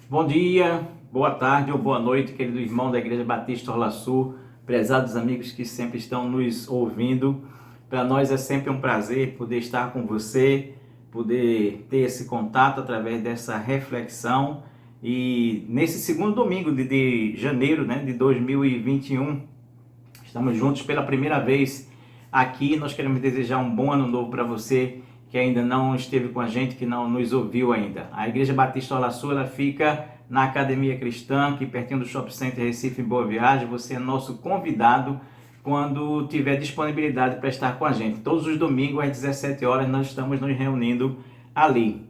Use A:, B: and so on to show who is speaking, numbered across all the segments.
A: Bom dia, boa tarde ou boa noite, querido irmão da Igreja Batista Orla Sul, prezados amigos que sempre estão nos ouvindo. Para nós é sempre um prazer poder estar com você, poder ter esse contato através dessa reflexão. E nesse segundo domingo de janeiro, de 2021, estamos juntos pela primeira vez aqui. Nós queremos desejar um bom ano novo para você que ainda não esteve com a gente, que não nos ouviu ainda. A Igreja Batista Orla Sul, ela fica na Academia Cristã, aqui pertinho do Shopping Center Recife, em Boa Viagem. Você é nosso convidado quando tiver disponibilidade para estar com a gente. Todos os domingos às 17 horas nós estamos nos reunindo ali.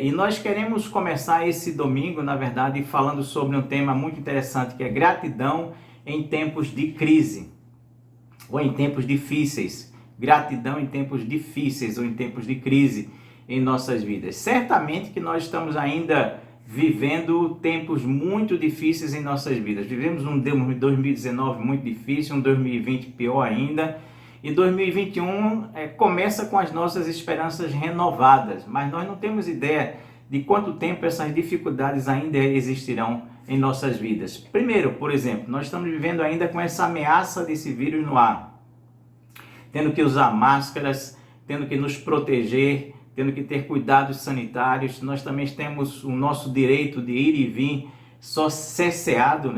A: E nós queremos começar esse domingo, na verdade, falando sobre um tema muito interessante, que é gratidão em tempos de crise ou em tempos difíceis. Gratidão em tempos difíceis ou em tempos de crise em nossas vidas. Certamente que nós estamos ainda vivendo tempos muito difíceis em nossas vidas. Vivemos um 2019 muito difícil, um 2020 pior ainda, e 2021 começa com as nossas esperanças renovadas, mas nós não temos ideia de quanto tempo essas dificuldades ainda existirão em nossas vidas. Primeiro, por exemplo, nós estamos vivendo ainda com essa ameaça desse vírus no ar, tendo que usar máscaras, tendo que nos proteger, tendo que ter cuidados sanitários. Nós também temos o nosso direito de ir e vir só cerceado,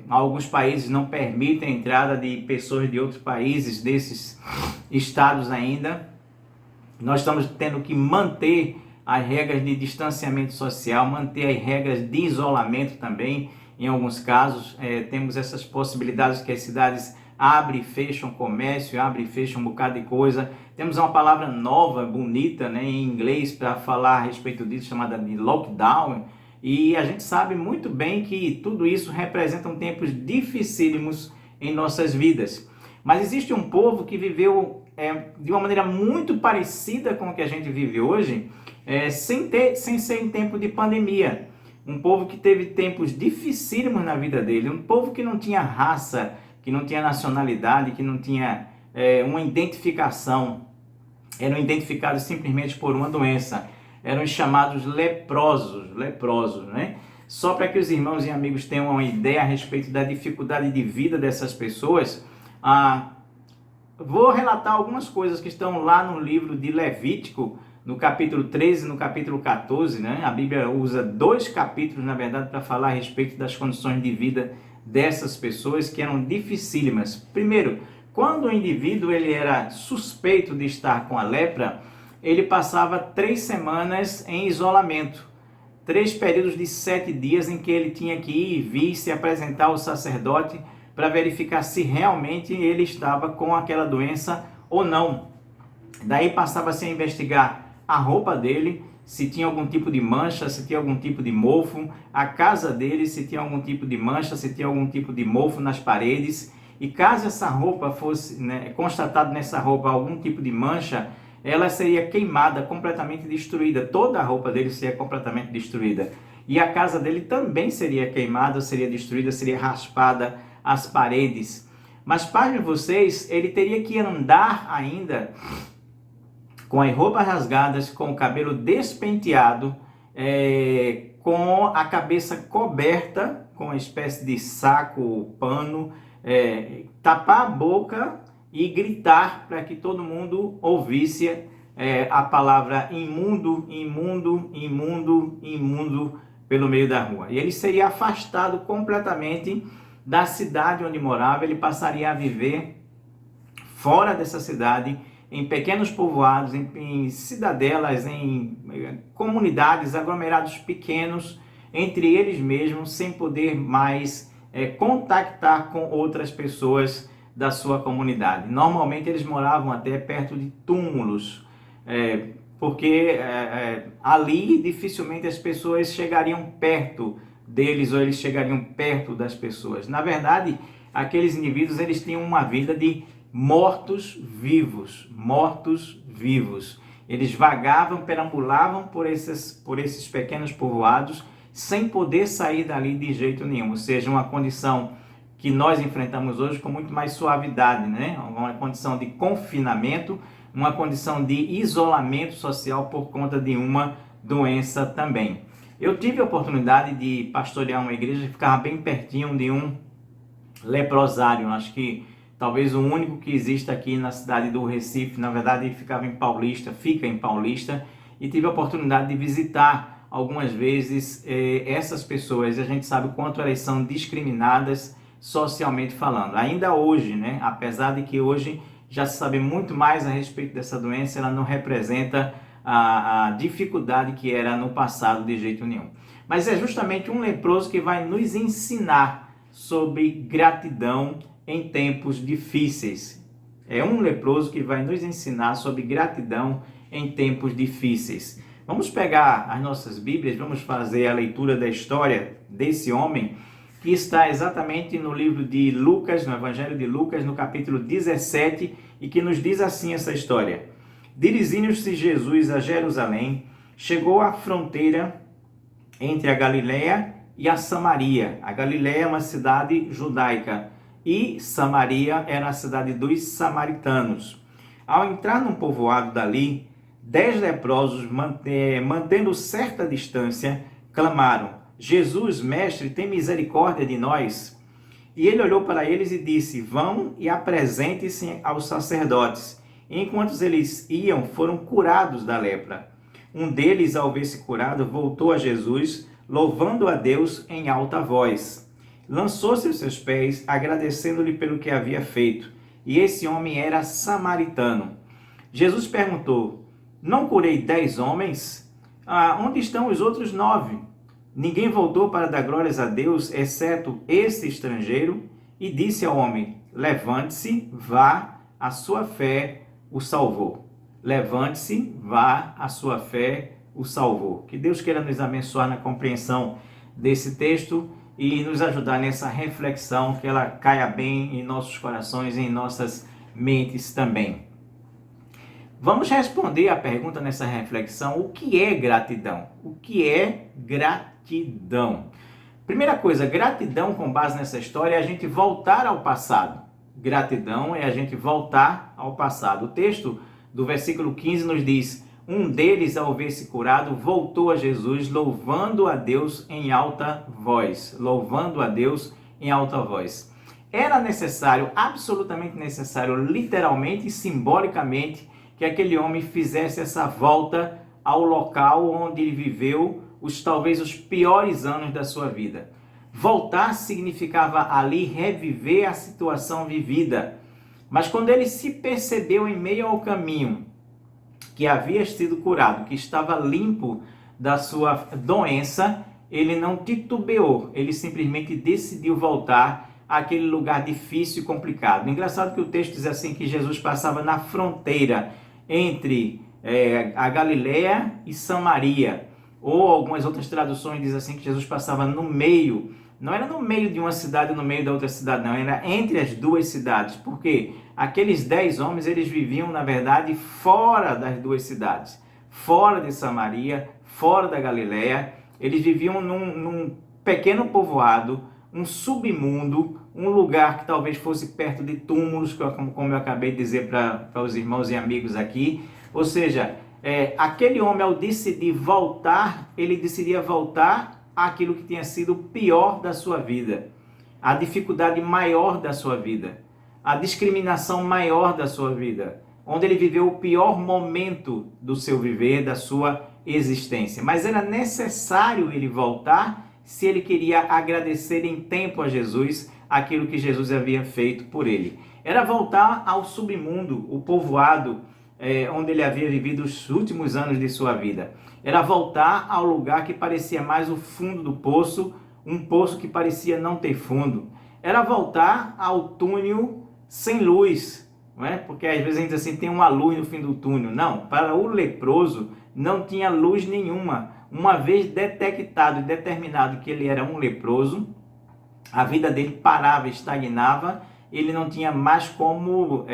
A: alguns países não permitem a entrada de pessoas de outros países, desses estados ainda. Nós estamos tendo que manter as regras de distanciamento social, manter as regras de isolamento também. Em alguns casos, temos essas possibilidades que as cidades abre e fecha um comércio, abre e fecha um bocado de coisa. Temos uma palavra nova, bonita, em inglês para falar a respeito disso, chamada de lockdown. E a gente sabe muito bem que tudo isso representa tempos dificílimos em nossas vidas. Mas existe um povo que viveu de uma maneira muito parecida com o que a gente vive hoje, sem ser em tempo de pandemia. Um povo que teve tempos dificílimos na vida dele, um povo que não tinha raça, que não tinha nacionalidade, que não tinha uma identificação. Eram identificados simplesmente por uma doença. Eram os chamados leprosos, Só para que os irmãos e amigos tenham uma ideia a respeito da dificuldade de vida dessas pessoas, vou relatar algumas coisas que estão lá no livro de Levítico, no capítulo 13 e no capítulo 14, A Bíblia usa 2 capítulos, na verdade, para falar a respeito das condições de vida dessas pessoas que eram dificílimas. Primeiro, quando o indivíduo ele era suspeito de estar com a lepra, ele passava 3 semanas em isolamento. 3 períodos de 7 dias em que ele tinha que ir e vir, se apresentar ao sacerdote para verificar se realmente ele estava com aquela doença ou não. Daí passava-se a investigar a roupa dele, se tinha algum tipo de mancha, se tinha algum tipo de mofo, a casa dele, se tinha algum tipo de mancha, se tinha algum tipo de mofo nas paredes. E caso essa roupa fosse, constatado nessa roupa algum tipo de mancha, ela seria queimada, completamente destruída. Toda a roupa dele seria completamente destruída. E a casa dele também seria queimada, seria destruída, seria raspada as paredes. Mas, pasmem vocês, ele teria que andar ainda com as roupas rasgadas, com o cabelo despenteado, com a cabeça coberta com uma espécie de saco, pano, tapar a boca e gritar para que todo mundo ouvisse a palavra imundo, imundo, imundo, imundo pelo meio da rua. E ele seria afastado completamente da cidade onde morava. Ele passaria a viver fora dessa cidade, em pequenos povoados, em cidadelas, em comunidades, aglomerados pequenos, entre eles mesmos, sem poder mais contactar com outras pessoas da sua comunidade. Normalmente eles moravam até perto de túmulos, porque ali dificilmente as pessoas chegariam perto deles ou eles chegariam perto das pessoas. Na verdade, aqueles indivíduos eles tinham uma vida de mortos-vivos. Eles vagavam, perambulavam por esses pequenos povoados sem poder sair dali de jeito nenhum. Ou seja, uma condição que nós enfrentamos hoje com muito mais suavidade, Uma condição de confinamento, uma condição de isolamento social por conta de uma doença também. Eu tive a oportunidade de pastorear uma igreja que ficava bem pertinho de um leprosário, acho que talvez o único que exista aqui na cidade do Recife. Na verdade ficava em Paulista, fica em Paulista, e tive a oportunidade de visitar algumas vezes essas pessoas. A gente sabe o quanto elas são discriminadas socialmente falando. Ainda hoje, né, apesar de que hoje já se sabe muito mais a respeito dessa doença, ela não representa a dificuldade que era no passado de jeito nenhum. Mas é justamente um leproso que vai nos ensinar sobre gratidão em tempos difíceis. É um leproso que vai nos ensinar sobre gratidão em tempos difíceis. Vamos pegar as nossas Bíblias, vamos fazer a leitura da história desse homem, que está exatamente no livro de Lucas, no Evangelho de Lucas, no capítulo 17, e que nos diz assim essa história. Dirigindo-se Jesus a Jerusalém, chegou à fronteira entre a Galileia e a Samaria. A Galileia é uma cidade judaica e Samaria era a cidade dos samaritanos. Ao entrar num povoado dali, 10 leprosos, mantendo certa distância, clamaram: Jesus, mestre, tem misericórdia de nós. E ele olhou para eles e disse: vão e apresentem-se aos sacerdotes. E enquanto eles iam, foram curados da lepra. Um deles, ao ver-se curado, voltou a Jesus, louvando a Deus em alta voz. Lançou-se aos seus pés, agradecendo-lhe pelo que havia feito. E esse homem era samaritano. Jesus perguntou: não curei 10 homens? Onde estão os outros 9? Ninguém voltou para dar glórias a Deus, exceto esse estrangeiro? E disse ao homem: levante-se, vá, a sua fé o salvou. Levante-se, vá, a sua fé o salvou. Que Deus queira nos abençoar na compreensão desse texto e nos ajudar nessa reflexão, que ela caia bem em nossos corações e em nossas mentes também. Vamos responder a pergunta nessa reflexão: o que é gratidão? O que é gratidão? Primeira coisa, gratidão com base nessa história é a gente voltar ao passado. Gratidão é a gente voltar ao passado. O texto do versículo 15 nos diz: um deles, ao ver-se curado, voltou a Jesus, louvando a Deus em alta voz. Louvando a Deus em alta voz. Era necessário, absolutamente necessário, literalmente e simbolicamente, que aquele homem fizesse essa volta ao local onde ele viveu talvez os piores anos da sua vida. Voltar significava ali reviver a situação vivida. Mas quando ele se percebeu em meio ao caminho que havia sido curado, que estava limpo da sua doença, ele não titubeou, ele simplesmente decidiu voltar àquele lugar difícil e complicado. Engraçado que o texto diz assim, que Jesus passava na fronteira entre a Galileia e Samaria, ou algumas outras traduções dizem assim que Jesus passava no meio. Não era no meio de uma cidade ou no meio da outra cidade, não. Era entre as duas cidades. Porque aqueles 10 homens, eles viviam, na verdade, fora das duas cidades. Fora de Samaria, fora da Galileia. Eles viviam num pequeno povoado, um submundo, um lugar que talvez fosse perto de túmulos, como eu acabei de dizer para os irmãos e amigos aqui. Ou seja, aquele homem, ao decidir voltar, ele decidia voltar àquilo que tinha sido o pior da sua vida, a dificuldade maior da sua vida, a discriminação maior da sua vida, onde ele viveu o pior momento do seu viver, da sua existência. Mas era necessário ele voltar se ele queria agradecer em tempo a Jesus aquilo que Jesus havia feito por ele. Era voltar ao submundo, o povoado, onde ele havia vivido os últimos anos de sua vida. Era voltar ao lugar que parecia mais o fundo do poço, um poço que parecia não ter fundo. Era voltar ao túnel sem luz, não é? Porque às vezes a gente diz assim, tem uma luz no fim do túnel. Não, para o leproso não tinha luz nenhuma. Uma vez detectado e determinado que ele era um leproso, a vida dele parava, estagnava, ele não tinha mais como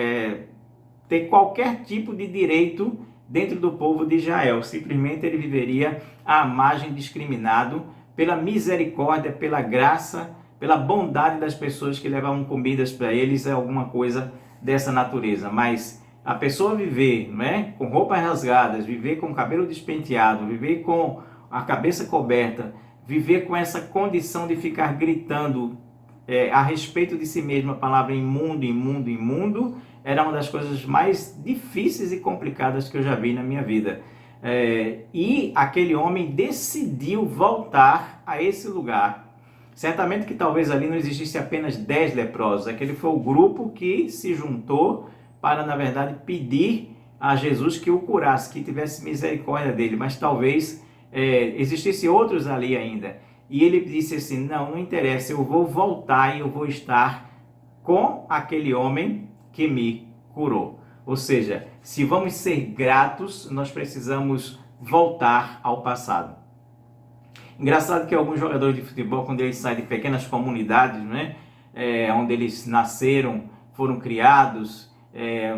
A: ter qualquer tipo de direito dentro do povo de Israel. Simplesmente ele viveria à margem, discriminado pela misericórdia, pela graça, pela bondade das pessoas que levavam comidas para eles, alguma coisa dessa natureza. Mas a pessoa viver, não é, com roupas rasgadas, viver com cabelo despenteado, viver com a cabeça coberta, viver com essa condição de ficar gritando a respeito de si mesmo a palavra imundo, imundo, imundo, era uma das coisas mais difíceis e complicadas que eu já vi na minha vida. E aquele homem decidiu voltar a esse lugar. Certamente que talvez ali não existisse apenas 10 leprosos, aquele foi o grupo que se juntou para, na verdade, pedir a Jesus que o curasse, que tivesse misericórdia dele, mas talvez existisse outros ali ainda. E ele disse assim, não interessa, eu vou voltar e eu vou estar com aquele homem que me curou. Ou seja, se vamos ser gratos, nós precisamos voltar ao passado. Engraçado que alguns jogadores de futebol, quando eles saem de pequenas comunidades, né, onde eles nasceram, foram criados,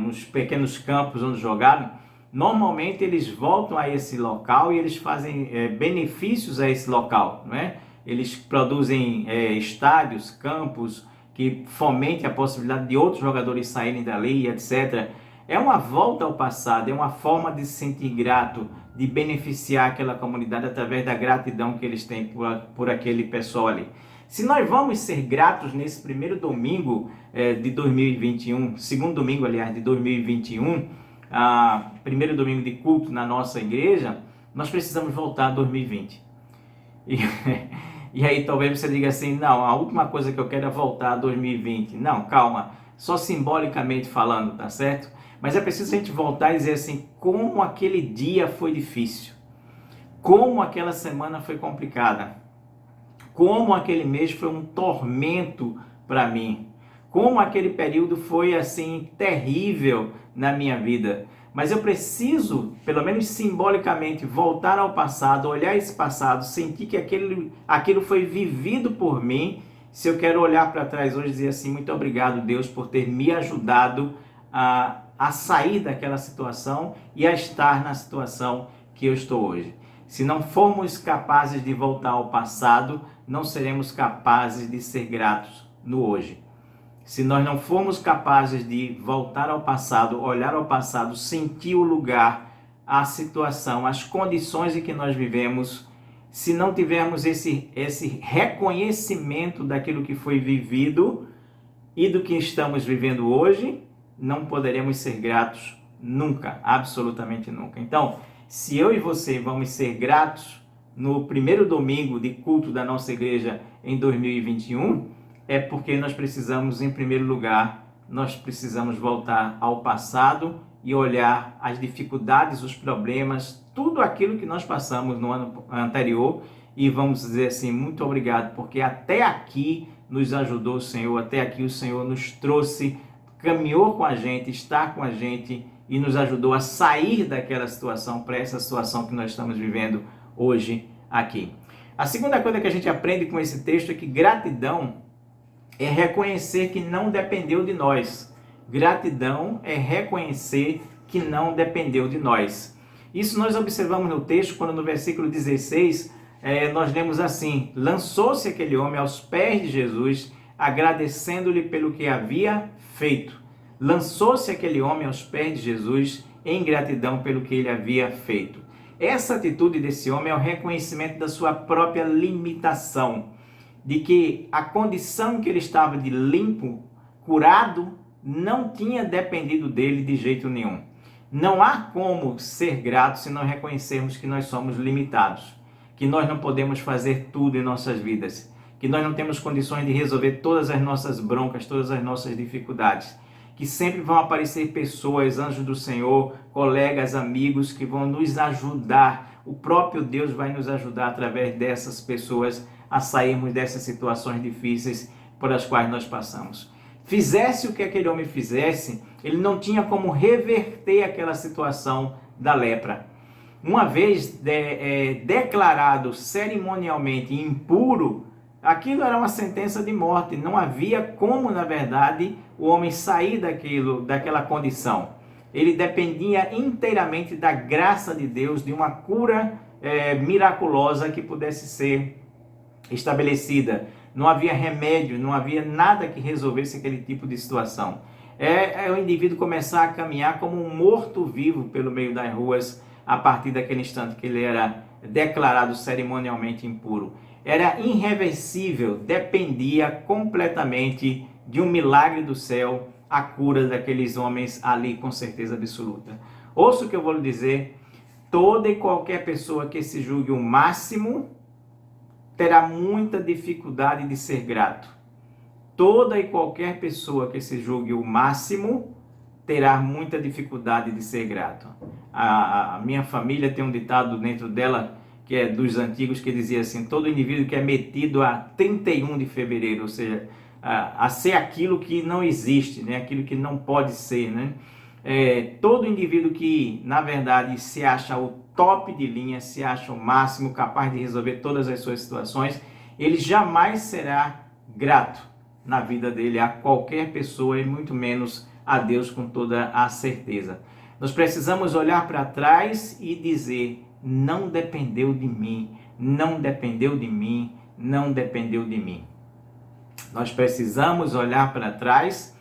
A: nos pequenos campos onde jogaram, normalmente eles voltam a esse local e eles fazem benefícios a esse local, não é? Eles produzem estádios, campos, que fomentem a possibilidade de outros jogadores saírem dali, etc. É uma volta ao passado, é uma forma de se sentir grato, de beneficiar aquela comunidade através da gratidão que eles têm por aquele pessoal ali. Se nós vamos ser gratos nesse primeiro domingo de 2021, segundo domingo, aliás, de 2021, primeiro domingo de culto na nossa igreja, nós precisamos voltar a 2020. E aí talvez você diga assim, não, a última coisa que eu quero é voltar a 2020. Não, calma, só simbolicamente falando, tá certo? Mas é preciso a gente voltar e dizer assim, como aquele dia foi difícil, como aquela semana foi complicada, como aquele mês foi um tormento para mim, como aquele período foi assim terrível na minha vida. Mas eu preciso, pelo menos simbolicamente, voltar ao passado, olhar esse passado, sentir que aquilo foi vivido por mim. Se eu quero olhar para trás hoje e dizer assim, muito obrigado, Deus, por ter me ajudado a sair daquela situação e a estar na situação que eu estou hoje. Se não formos capazes de voltar ao passado, não seremos capazes de ser gratos no hoje. Se nós não formos capazes de voltar ao passado, olhar ao passado, sentir o lugar, a situação, as condições em que nós vivemos, se não tivermos esse reconhecimento daquilo que foi vivido e do que estamos vivendo hoje, não poderemos ser gratos nunca, absolutamente nunca. Então, se eu e você vamos ser gratos no primeiro domingo de culto da nossa igreja em 2021, é porque nós precisamos, em primeiro lugar, nós precisamos voltar ao passado e olhar as dificuldades, os problemas, tudo aquilo que nós passamos no ano anterior e vamos dizer assim, muito obrigado, porque até aqui nos ajudou o Senhor, até aqui o Senhor nos trouxe, caminhou com a gente, está com a gente e nos ajudou a sair daquela situação para essa situação que nós estamos vivendo hoje aqui. A segunda coisa que a gente aprende com esse texto é que gratidão é reconhecer que não dependeu de nós. Gratidão é reconhecer que não dependeu de nós. Isso nós observamos no texto, quando no versículo 16, nós lemos assim, lançou-se aquele homem aos pés de Jesus, agradecendo-lhe pelo que havia feito. Lançou-se aquele homem aos pés de Jesus em gratidão pelo que ele havia feito. Essa atitude desse homem é o reconhecimento da sua própria limitação, de que a condição que ele estava de limpo, curado, não tinha dependido dele de jeito nenhum. Não há como ser grato se não reconhecermos que nós somos limitados, que nós não podemos fazer tudo em nossas vidas, que nós não temos condições de resolver todas as nossas broncas, todas as nossas dificuldades, que sempre vão aparecer pessoas, anjos do Senhor, colegas, amigos, que vão nos ajudar. O próprio Deus vai nos ajudar através dessas pessoas a sairmos dessas situações difíceis por as quais nós passamos. Fizesse o que aquele homem fizesse, ele não tinha como reverter aquela situação da lepra. Uma vez declarado cerimonialmente impuro, aquilo era uma sentença de morte. Não havia como, na verdade, o homem sair daquela condição. Ele dependia inteiramente da graça de Deus, de uma cura miraculosa que pudesse ser estabelecida. Não havia remédio, não havia nada que resolvesse aquele tipo de situação. O indivíduo começar a caminhar como um morto-vivo pelo meio das ruas a partir daquele instante que ele era declarado cerimonialmente impuro. Era irreversível, dependia completamente de um milagre do céu a cura daqueles homens ali, com certeza absoluta. Ouça o que eu vou lhe dizer: toda e qualquer pessoa que se julgue o máximo terá muita dificuldade de ser grato. Toda e qualquer pessoa que se julgue o máximo terá muita dificuldade de ser grato. A minha família tem um ditado dentro dela, que é dos antigos, que dizia assim: todo indivíduo que é metido a 31 de fevereiro, ou seja, a ser aquilo que não existe, né? Aquilo que não pode ser, né? Todo indivíduo que, na verdade, se acha o top de linha, se acha o máximo, capaz de resolver todas as suas situações, ele jamais será grato na vida dele a qualquer pessoa, e muito menos a Deus, com toda a certeza. Nós precisamos olhar para trás e dizer: não dependeu de mim, não dependeu de mim, não dependeu de mim. Nós precisamos olhar para trás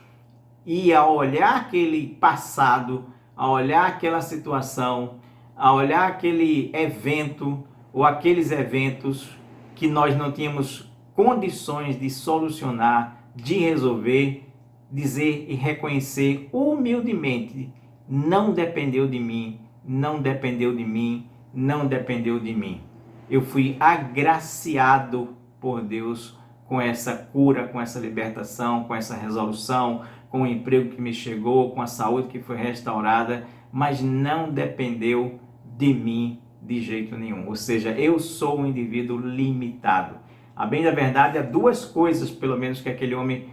A: e, ao olhar aquele passado, ao olhar aquela situação, ao olhar aquele evento ou aqueles eventos que nós não tínhamos condições de solucionar, de resolver, dizer e reconhecer humildemente: não dependeu de mim, não dependeu de mim, não dependeu de mim. Eu fui agraciado por Deus com essa cura, com essa libertação, com essa resolução, com o emprego que me chegou, com a saúde que foi restaurada, mas não dependeu de mim de jeito nenhum. Ou seja, eu sou um indivíduo limitado. A bem da verdade, há duas coisas, pelo menos, que aquele homem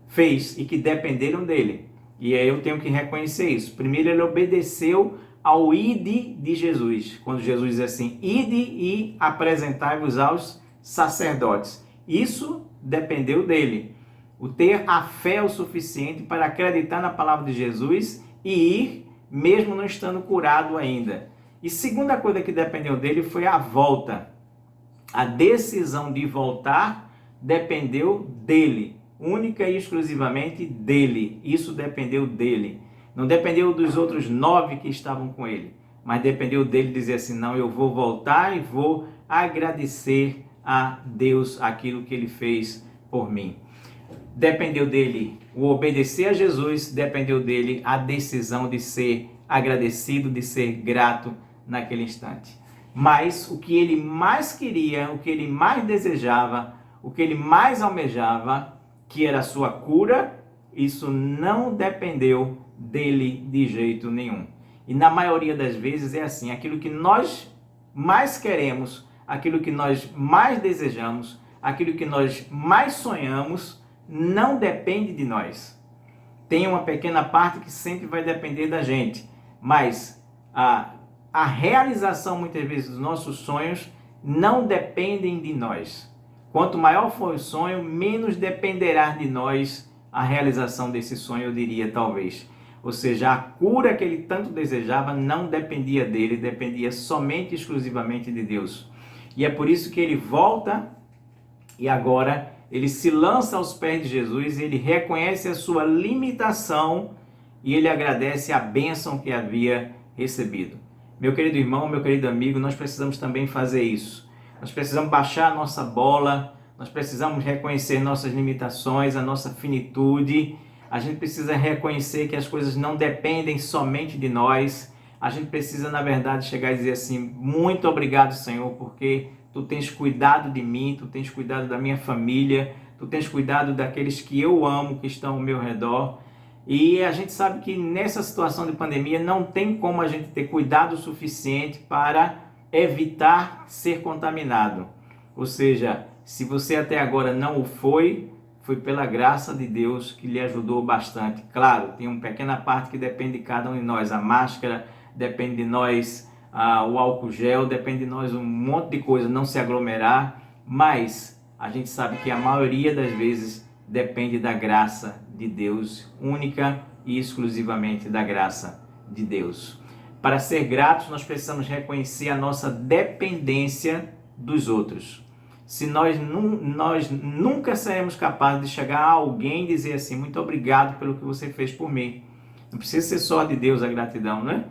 A: fez e que dependeram dele. E aí eu tenho que reconhecer isso. Primeiro, ele obedeceu ao ide de Jesus. Quando Jesus diz assim: ide e apresentai-vos aos sacerdotes. Isso dependeu dele. O ter a fé o suficiente para acreditar na palavra de Jesus e ir, mesmo não estando curado ainda. E segunda coisa que dependeu dele foi a volta. A decisão de voltar dependeu dele, única e exclusivamente dele. Isso dependeu dele. Não dependeu dos outros 9 que estavam com ele, mas dependeu dele dizer assim: não, eu vou voltar e vou agradecer a Deus aquilo que ele fez por mim. Dependeu dele o obedecer a Jesus, dependeu dele a decisão de ser agradecido, de ser grato naquele instante. Mas o que ele mais queria, o que ele mais desejava, o que ele mais almejava, que era a sua cura, isso não dependeu dele de jeito nenhum. E na maioria das vezes é assim: aquilo que nós mais queremos, aquilo que nós mais desejamos, aquilo que nós mais sonhamos, não depende de nós. Tem uma pequena parte que sempre vai depender da gente, mas a realização muitas vezes dos nossos sonhos não dependem de nós. Quanto maior for o sonho, menos dependerá de nós a realização desse sonho, eu diria, talvez. Ou seja, a cura que ele tanto desejava não dependia dele, dependia somente e exclusivamente de Deus. E é por isso que ele volta e agora ele se lança aos pés de Jesus, ele reconhece a sua limitação e ele agradece a bênção que havia recebido. Meu querido irmão, meu querido amigo, nós precisamos também fazer isso. Nós precisamos baixar a nossa bola, nós precisamos reconhecer nossas limitações, a nossa finitude. A gente precisa reconhecer que as coisas não dependem somente de nós. A gente precisa, na verdade, chegar e dizer assim: muito obrigado, Senhor, porque Tu tens cuidado de mim, Tu tens cuidado da minha família, Tu tens cuidado daqueles que eu amo, que estão ao meu redor. E a gente sabe que nessa situação de pandemia não tem como a gente ter cuidado suficiente para evitar ser contaminado. Ou seja, se você até agora não o foi pela graça de Deus que lhe ajudou bastante. Claro, tem uma pequena parte que depende de cada um de nós. A máscara depende de nós, o álcool gel depende de nós, um monte de coisa, não se aglomerar. Mas a gente sabe que a maioria das vezes depende da graça de Deus, única e exclusivamente da graça de Deus. Para ser gratos, nós precisamos reconhecer a nossa dependência dos outros. Se nós nunca seremos capazes de chegar a alguém e dizer assim: muito obrigado pelo que você fez por mim. Não precisa ser só de Deus a gratidão, né?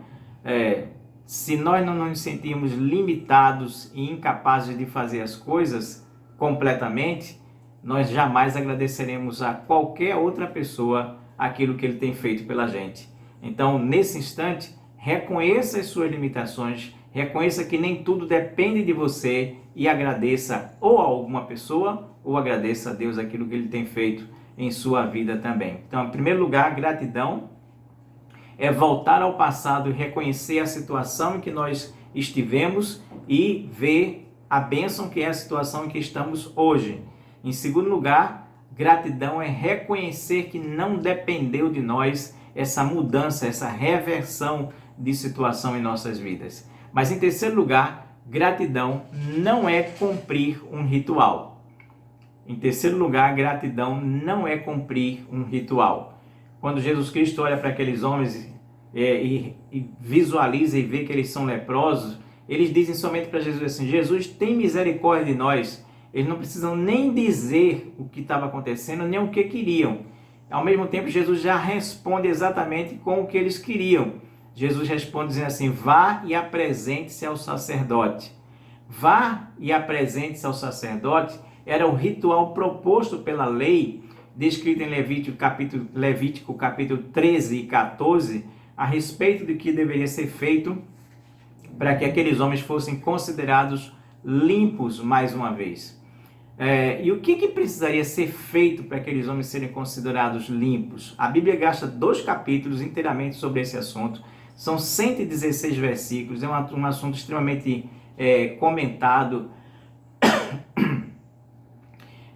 A: se nós não nos sentirmos limitados e incapazes de fazer as coisas completamente, nós jamais agradeceremos a qualquer outra pessoa aquilo que ele tem feito pela gente. Então, nesse instante, reconheça as suas limitações, reconheça que nem tudo depende de você e agradeça ou a alguma pessoa ou agradeça a Deus aquilo que ele tem feito em sua vida também. Então, em primeiro lugar, gratidão é voltar ao passado e reconhecer a situação em que nós estivemos e ver a bênção que é a situação em que estamos hoje. Em segundo lugar, gratidão é reconhecer que não dependeu de nós essa mudança, essa reversão de situação em nossas vidas. Mas em terceiro lugar, gratidão não é cumprir um ritual. Em terceiro lugar, gratidão não é cumprir um ritual. Quando Jesus Cristo olha para aqueles homens e visualiza e vê que eles são leprosos, eles dizem somente para Jesus assim: Jesus, tem misericórdia de nós. Eles não precisam nem dizer o que estava acontecendo, nem o que queriam. Ao mesmo tempo, Jesus já responde exatamente com o que eles queriam. Jesus responde dizendo assim: vá e apresente-se ao sacerdote. Vá e apresente-se ao sacerdote era o ritual proposto pela lei, descrito em Levítico capítulo 13 e 14, a respeito de que deveria ser feito para que aqueles homens fossem considerados limpos mais uma vez. E o que precisaria ser feito para aqueles homens serem considerados limpos? A Bíblia gasta 2 capítulos inteiramente sobre esse assunto. São 116 versículos, é um assunto extremamente comentado,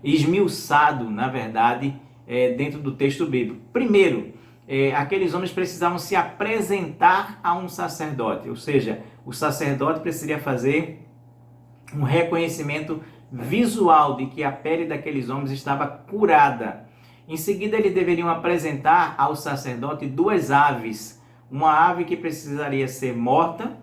A: esmiuçado, na verdade, dentro do texto bíblico. Primeiro, aqueles homens precisavam se apresentar a um sacerdote, ou seja, o sacerdote precisaria fazer um reconhecimento visual de que a pele daqueles homens estava curada. Em seguida, eles deveriam apresentar ao sacerdote 2 aves, uma ave que precisaria ser morta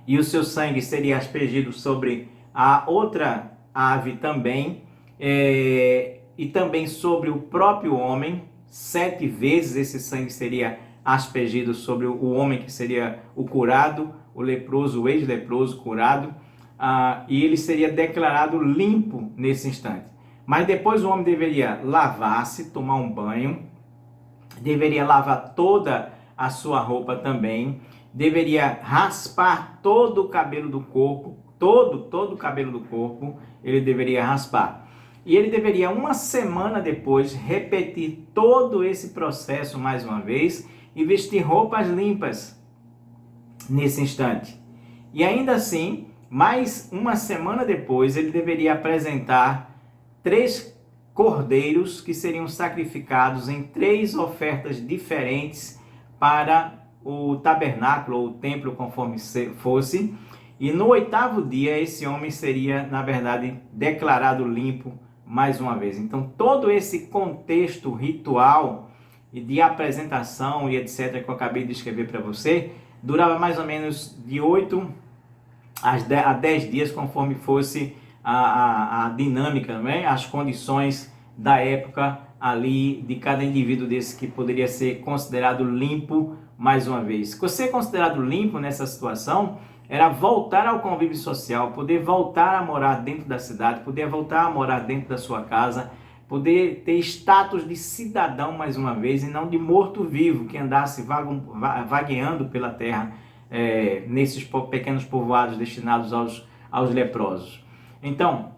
A: e o seu sangue seria aspergido sobre a outra ave também, e também sobre o próprio homem. 7 vezes esse sangue seria aspergido sobre o homem que seria o curado, o leproso, o ex-leproso curado, e ele seria declarado limpo nesse instante. Mas depois o homem deveria lavar-se, tomar um banho, deveria lavar toda a sua roupa também, deveria raspar todo o cabelo do corpo, todo o cabelo do corpo ele deveria raspar. E ele deveria, uma semana depois, repetir todo esse processo mais uma vez e vestir roupas limpas nesse instante. E ainda assim, mais uma semana depois, ele deveria apresentar 3 cordeiros que seriam sacrificados em 3 ofertas diferentes para o tabernáculo ou o templo, conforme fosse. E no 8º dia, esse homem seria, na verdade, declarado limpo mais uma vez. Então, todo esse contexto ritual e de apresentação e etc. que eu acabei de escrever para você, durava mais ou menos de 8 a 10 dias, conforme fosse a dinâmica, né? As condições da época ali de cada indivíduo desse que poderia ser considerado limpo mais uma vez. Ser considerado limpo nessa situação era voltar ao convívio social, poder voltar a morar dentro da cidade, poder voltar a morar dentro da sua casa, poder ter status de cidadão mais uma vez e não de morto-vivo que andasse vagueando pela terra, nesses pequenos povoados destinados aos leprosos. Então,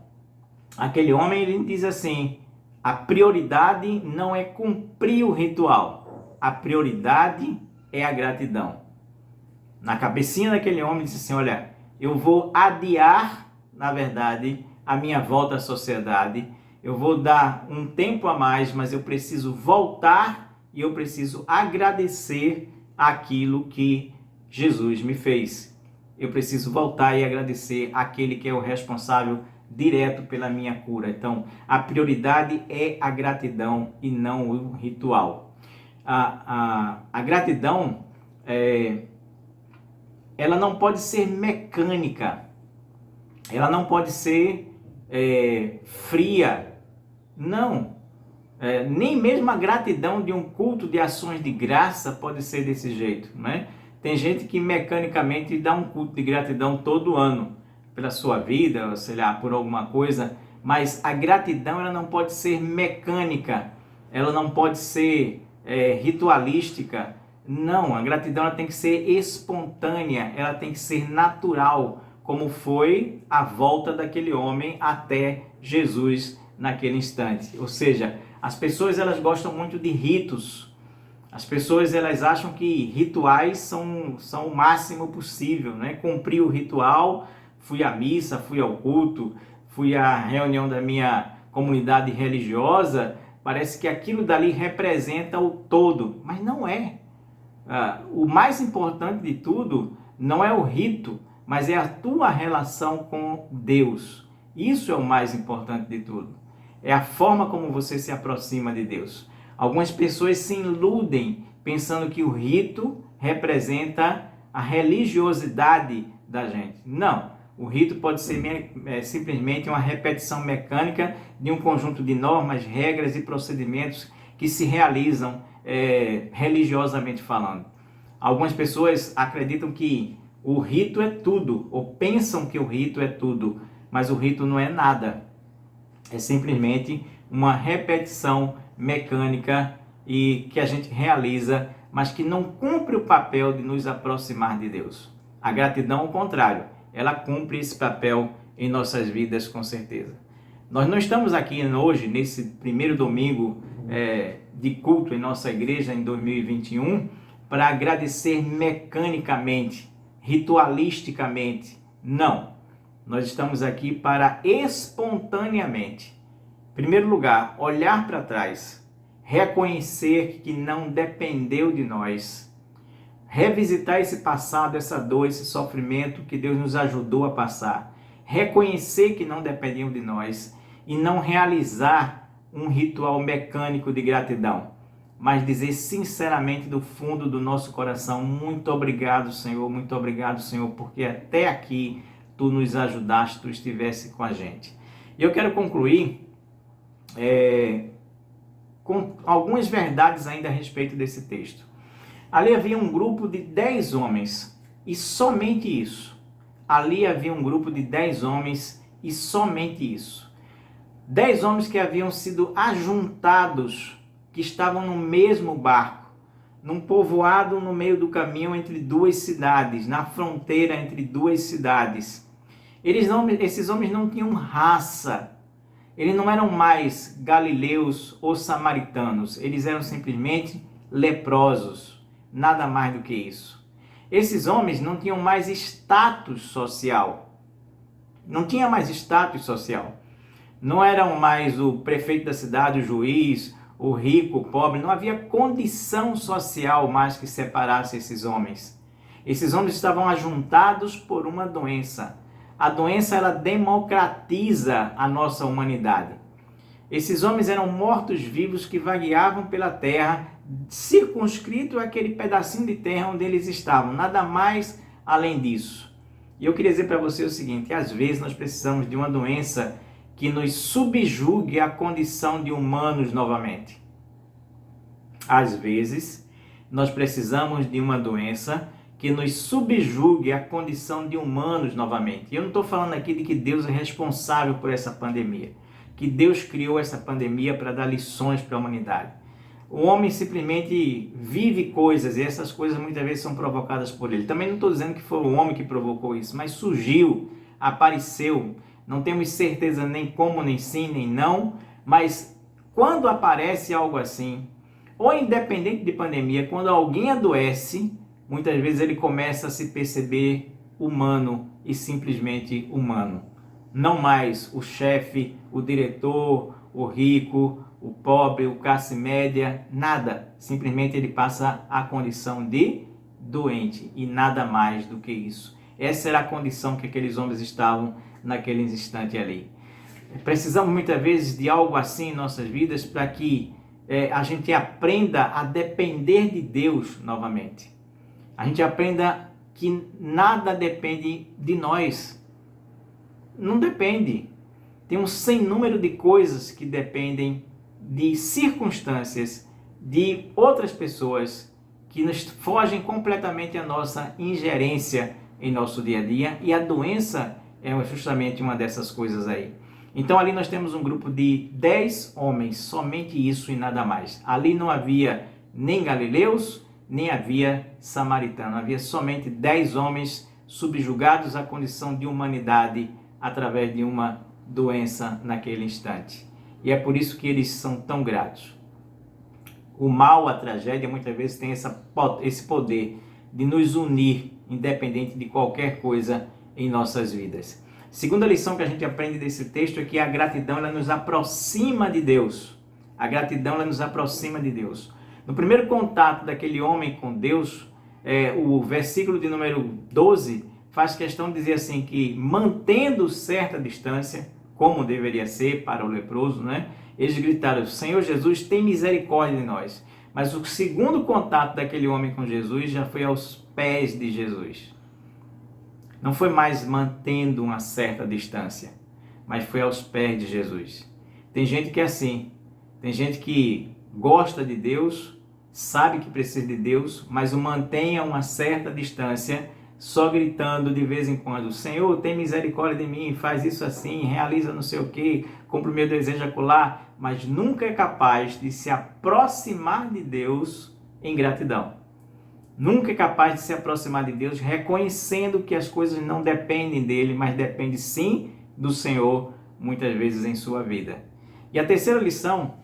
A: aquele homem, ele diz assim: a prioridade não é cumprir o ritual, a prioridade é a gratidão. Na cabecinha daquele homem, disse assim: olha, eu vou adiar, na verdade, a minha volta à sociedade, eu vou dar um tempo a mais, mas eu preciso voltar e eu preciso agradecer aquilo que Jesus me fez. Eu preciso voltar e agradecer aquele que é o responsável direto pela minha cura. Então, a prioridade é a gratidão e não o ritual. A gratidão ela não pode ser mecânica, ela não pode ser fria, não. Nem mesmo a gratidão de um culto de ações de graça pode ser desse jeito, né? Tem gente que mecanicamente dá um culto de gratidão todo ano pela sua vida, sei lá, por alguma coisa, mas a gratidão ela não pode ser mecânica, ela não pode ser ritualística. Não, a gratidão ela tem que ser espontânea, ela tem que ser natural, como foi a volta daquele homem até Jesus naquele instante. Ou seja, as pessoas elas gostam muito de ritos. As pessoas elas acham que rituais são o máximo possível, né? Cumprir o ritual, fui à missa, fui ao culto, fui à reunião da minha comunidade religiosa, parece que aquilo dali representa o todo, mas não é. O mais importante de tudo não é o rito, mas é a tua relação com Deus. Isso é o mais importante de tudo. É a forma como você se aproxima de Deus. Algumas pessoas se iludem pensando que o rito representa a religiosidade da gente. Não, o rito pode ser simplesmente uma repetição mecânica de um conjunto de normas, regras e procedimentos que se realizam religiosamente falando. Algumas pessoas acreditam que o rito é tudo, ou pensam que o rito é tudo, mas o rito não é nada. É simplesmente uma repetição mecânica e que a gente realiza, mas que não cumpre o papel de nos aproximar de Deus. A gratidão, ao contrário, ela cumpre esse papel em nossas vidas com certeza. Nós não estamos aqui hoje, nesse primeiro domingo de culto em nossa igreja em 2021, para agradecer mecanicamente, ritualisticamente. Não. Nós estamos aqui para espontaneamente, em primeiro lugar, olhar para trás, reconhecer que não dependeu de nós, revisitar esse passado, essa dor, esse sofrimento que Deus nos ajudou a passar, reconhecer que não dependiam de nós e não realizar um ritual mecânico de gratidão, mas dizer sinceramente do fundo do nosso coração: muito obrigado, Senhor, porque até aqui Tu nos ajudaste, Tu estivesse com a gente. E eu quero concluir com algumas verdades ainda a respeito desse texto. Ali havia um grupo de 10 homens, e somente isso. Ali havia um grupo de 10 homens, e somente isso. 10 homens que haviam sido ajuntados, que estavam no mesmo barco, num povoado no meio do caminho entre duas cidades, na fronteira entre duas cidades. Esses homens não tinham raça, eles não eram mais galileus ou samaritanos, eles eram simplesmente leprosos, nada mais do que isso. Esses homens não tinham mais status social, não eram mais o prefeito da cidade, o juiz, o rico, o pobre, não havia condição social mais que separasse esses homens. Esses homens estavam ajuntados por uma doença. A doença, ela democratiza a nossa humanidade. Esses homens eram mortos-vivos que vagueavam pela terra, circunscrito àquele pedacinho de terra onde eles estavam, nada mais além disso. E eu queria dizer para você o seguinte: às vezes nós precisamos de uma doença que nos subjugue à condição de humanos novamente. Às vezes nós precisamos de uma doença que nos subjugue à condição de humanos novamente. E eu não estou falando aqui de que Deus é responsável por essa pandemia, que Deus criou essa pandemia para dar lições para a humanidade. O homem simplesmente vive coisas e essas coisas muitas vezes são provocadas por ele. Também não estou dizendo que foi o homem que provocou isso, mas surgiu, apareceu. Não temos certeza nem como, nem sim, nem não, mas quando aparece algo assim, ou independente de pandemia, quando alguém adoece, muitas vezes ele começa a se perceber humano e simplesmente humano. Não mais o chefe, o diretor, o rico, o pobre, o classe média, nada. Simplesmente ele passa a condição de doente e nada mais do que isso. Essa era a condição que aqueles homens estavam naquele instante ali. Precisamos muitas vezes de algo assim em nossas vidas para que a gente aprenda a depender de Deus novamente. A gente aprenda que nada depende de nós. Não depende. Tem um sem número de coisas que dependem de circunstâncias, de outras pessoas que nos fogem completamente à nossa ingerência em nosso dia a dia, e a doença é justamente uma dessas coisas aí. Então ali nós temos um grupo de 10 homens, somente isso e nada mais. Ali não havia nem galileus, nem havia samaritano, havia somente 10 homens subjugados à condição de humanidade através de uma doença naquele instante. E é por isso que eles são tão gratos. O mal, a tragédia, muitas vezes tem esse poder de nos unir, independente de qualquer coisa em nossas vidas. Segunda lição que a gente aprende desse texto é que a gratidão ela nos aproxima de Deus. A gratidão ela nos aproxima de Deus. No primeiro contato daquele homem com Deus, o versículo de número 12 faz questão de dizer assim que, mantendo certa distância, como deveria ser para o leproso, né? Eles gritaram: Senhor Jesus, tem misericórdia de nós. Mas o segundo contato daquele homem com Jesus já foi aos pés de Jesus. Não foi mais mantendo uma certa distância, mas foi aos pés de Jesus. Tem gente que é assim, tem gente que gosta de Deus, sabe que precisa de Deus, mas o mantém a uma certa distância, só gritando de vez em quando: Senhor, tem misericórdia de mim, faz isso assim, realiza não sei o que, cumpre o meu desejo acolá, mas nunca é capaz de se aproximar de Deus em gratidão. Nunca é capaz de se aproximar de Deus reconhecendo que as coisas não dependem dele, mas dependem sim do Senhor, muitas vezes em sua vida. E a terceira lição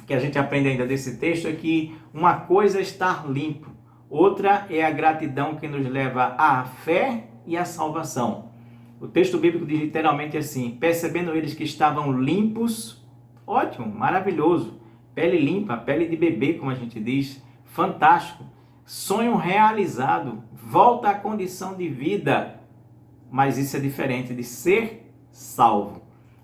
A: que a gente aprende ainda desse texto é que uma coisa é estar limpo, outra é a gratidão que nos leva à fé e à salvação. O texto bíblico diz literalmente assim: percebendo eles que estavam limpos, ótimo, maravilhoso, pele limpa, pele de bebê, como a gente diz, fantástico, sonho realizado, volta à condição de vida, mas isso é diferente de ser salvo.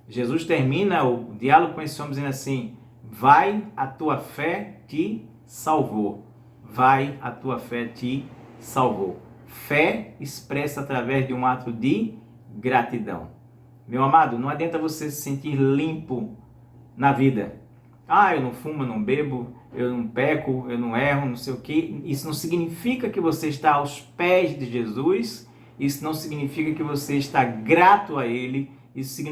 A: Jesus termina o diálogo com esse homem dizendo assim: vai, a tua fé te salvou. Vai, a tua fé te salvou. Fé expressa através de um ato de gratidão. Meu amado, não adianta você se sentir limpo na vida. Eu não fumo, eu não bebo, eu não peco, eu não erro, não sei o que. Isso não significa que você está aos pés de Jesus. Isso não significa que você está grato a Ele. Isso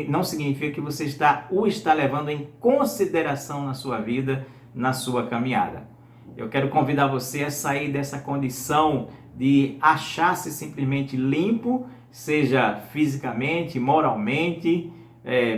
A: não significa que você o está levando em consideração na sua vida, na sua caminhada. Eu quero convidar você a sair dessa condição de achar-se simplesmente limpo, seja fisicamente, moralmente,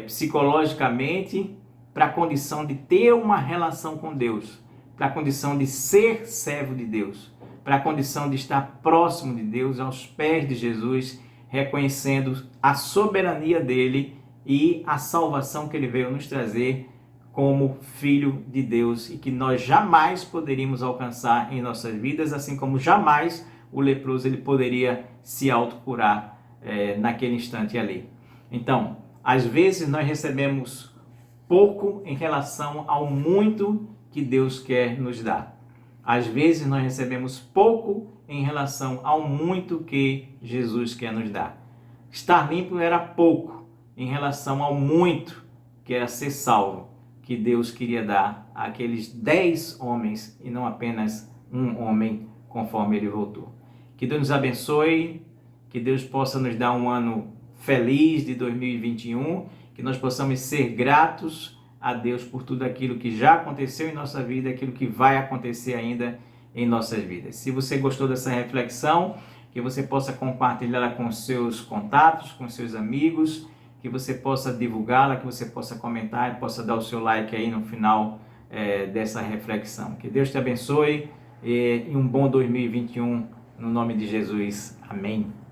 A: psicologicamente, para a condição de ter uma relação com Deus, para a condição de ser servo de Deus, para a condição de estar próximo de Deus, aos pés de Jesus, reconhecendo a soberania dele e a salvação que ele veio nos trazer como Filho de Deus e que nós jamais poderíamos alcançar em nossas vidas, assim como jamais o leproso ele poderia se autocurar naquele instante ali. Então, às vezes nós recebemos pouco em relação ao muito que Deus quer nos dar. Às vezes nós recebemos pouco em relação ao muito que Jesus quer nos dar. Estar limpo era pouco em relação ao muito que era ser salvo, que Deus queria dar àqueles 10 homens e não apenas um homem, conforme ele voltou. Que Deus nos abençoe, que Deus possa nos dar um ano feliz de 2021, que nós possamos ser gratos a Deus por tudo aquilo que já aconteceu em nossa vida, aquilo que vai acontecer ainda em nossas vidas. Se você gostou dessa reflexão, que você possa compartilhá-la com seus contatos, com seus amigos, que você possa divulgá-la, que você possa comentar, possa dar o seu like aí no final dessa reflexão. Que Deus te abençoe e um bom 2021 no nome de Jesus. Amém.